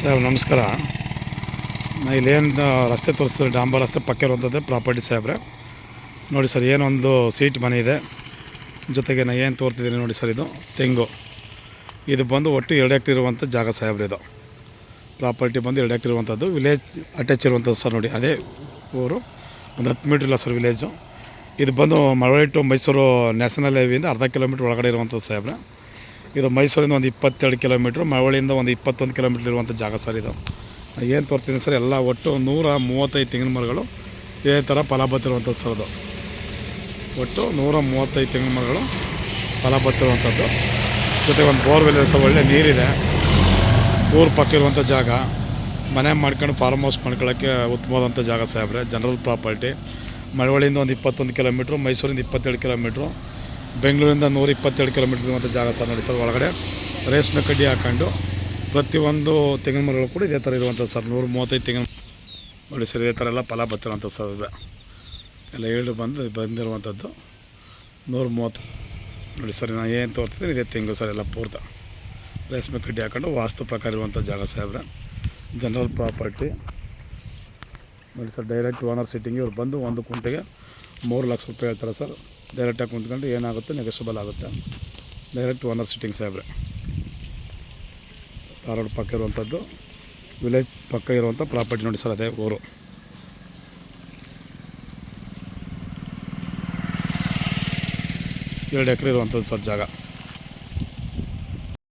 ಸಾಹೇಬ್ ನಮಸ್ಕಾರ. ನಾ ಇಲ್ಲೇನು ರಸ್ತೆ ತೋರಿಸ್ತಾರೆ, ಡಾಂಬರ್ ರಸ್ತೆ ಪಕ್ಕ ಇರುವಂಥದ್ದೇ ಪ್ರಾಪರ್ಟಿ ಸಾಹೇಬ್ರೆ. ನೋಡಿ ಸರ್, ಏನೊಂದು ಸೀಟ್ ಮನೆ ಇದೆ, ಜೊತೆಗೆ ನಾ ಏನು ತೋರ್ತಿದ್ದೀನಿ ನೋಡಿ ಸರ್. ಇದು ತೆಂಗು, ಇದು ಬಂದು ಒಟ್ಟು 2 ಎಕರೆ ಇರುವಂಥ ಜಾಗ ಸಾಹೇಬ್ರೆ. ಇದು ಪ್ರಾಪರ್ಟಿ ಬಂದು 2 ಎಕರೆ ಇರುವಂಥದ್ದು, ವಿಲೇಜ್ ಅಟ್ಯಾಚ್ ಇರುವಂಥದ್ದು ಸರ್. ನೋಡಿ ಅದೇ ಊರು, ಒಂದು 10 ಮೀಟ್ರ್ ಇಲ್ಲ ಸರ್ ವಿಲೇಜು. ಇದು ಬಂದು ಮಳವಳ್ಳಿ ಟು ಮೈಸೂರು ನ್ಯಾಷನಲ್ ಹೈವೇಯಿಂದ ಅರ್ಧ ಕಿಲೋಮೀಟ್ರ್ ಒಳಗಡೆ ಇರುವಂಥದ್ದು ಸಾಹೇಬ್ರೆ. ಇದು ಮೈಸೂರಿಂದ ಒಂದು 22 ಕಿಲೋಮೀಟ್ರ್, ಮಳವಳ್ಳಿಯಿಂದ ಒಂದು 21 ಕಿಲೋಮೀಟ್ರ್ ಇರುವಂಥ ಜಾಗ ಸರ್. ಇದು ಏನು ತೋರ್ತೀನಿ ಸರ್, ಎಲ್ಲ ಒಟ್ಟು 135 ತೆಂಗಿನ ಮರಗಳು ಇದೇ ಥರ ಫಲ ಬತ್ತಿರುವಂಥದ್ದು ಸರ್. ಅದು ಒಟ್ಟು 135 ತೆಂಗಿನ ಮರಗಳು ಫಲ ಬತ್ತಿರುವಂಥದ್ದು, ಜೊತೆಗೆ ಒಂದು ಬೋರ್ವೆಲ್ ಸಹ ಒಳ್ಳೆ ನೀರಿದೆ. ಊರು ಪಕ್ಕ ಇರುವಂಥ ಜಾಗ, ಮನೆ ಮಾಡ್ಕೊಂಡು ಫಾರ್ಮ್ ಹೌಸ್ ಮಾಡ್ಕೊಳ್ಳೋಕ್ಕೆ ಉತ್ತಮವಾದಂಥ ಜಾಗ ಸಾಹೇಬ್ರೆ. General property. ಮಳವಳ್ಳಿಯಿಂದ ಒಂದು 21 ಕಿಲೋಮೀಟ್ರು, ಮೈಸೂರಿಂದ 27 ಕಿಲೋಮೀಟ್ರು, ಬೆಂಗಳೂರಿಂದ 122 ಕಿಲೋಮೀಟ್ರ್ ಇರುವಂಥ ಜಾಗ ಸರ್. ನೋಡಿ ಸರ್, ಒಳಗಡೆ ರೇಷ್ಮೆ ಕಡ್ಡಿ ಹಾಕ್ಕೊಂಡು ಪ್ರತಿಯೊಂದು ತೆಂಗಿನ ಮರಗಳು ಕೂಡ ಇದೇ ಥರ ಇರುವಂಥದ್ದು ಸರ್. 135 ತೆಂಗಿನ ನೋಡಿ ಸರ್, ಇದೇ ಥರ ಎಲ್ಲ ಫಲ ಬರ್ತಿರೋಂಥ ಸರ್. ಎಲ್ಲ ಏಳು ಬಂದಿರುವಂಥದ್ದು 130 ನೋಡಿ ಸರ್. ನಾನು ಏನು ತೋರ್ತಿದ್ದೀನಿ ಇದೇ ತೆಂಗು ಸರ್. ಎಲ್ಲ ಪೂರ್ತ ರೇಷ್ಮೆ ಕಡ್ಡಿ ಹಾಕೊಂಡು ವಾಸ್ತು ಪ್ರಕಾರ ಇರುವಂಥ ಜಾಗ ಸಾಹೇಬ್ರೆ. ಜನರಲ್ ಪ್ರಾಪರ್ಟಿ ನೋಡಿ ಸರ್. ಡೈರೆಕ್ಟ್ ಓನರ್ ಸಿಟ್ಟಿಂಗ್ ಇವ್ರು ಬಂದು ಒಂದು ಕುಂಟೆಗೆ 3 ಲಕ್ಷ ರೂಪಾಯಿ ಹೇಳ್ತಾರೆ ಸರ್. ಡೈರೆಕ್ಟಾಗಿ ಕುಂತ್ಕೊಂಡು ಏನಾಗುತ್ತೆ ನೆಗೋಷಿಯಬಲ್ ಆಗುತ್ತೆ. ಡೈರೆಕ್ಟ್ ಓನರ್ ಸಿಟ್ಟಿಂಗ್ ಸಾಹೇಬ್ರೆ. ಧಾರವಾಡ ಪಕ್ಕ ಇರುವಂಥದ್ದು, ವಿಲೇಜ್ ಪಕ್ಕ ಇರುವಂಥ ಪ್ರಾಪರ್ಟಿ ನೋಡಿ ಸರ್. ಅದೇ ಊರು. ಎರಡು ಎಕರೆ ಇರುವಂಥದ್ದು ಸರ್ ಜಾಗ.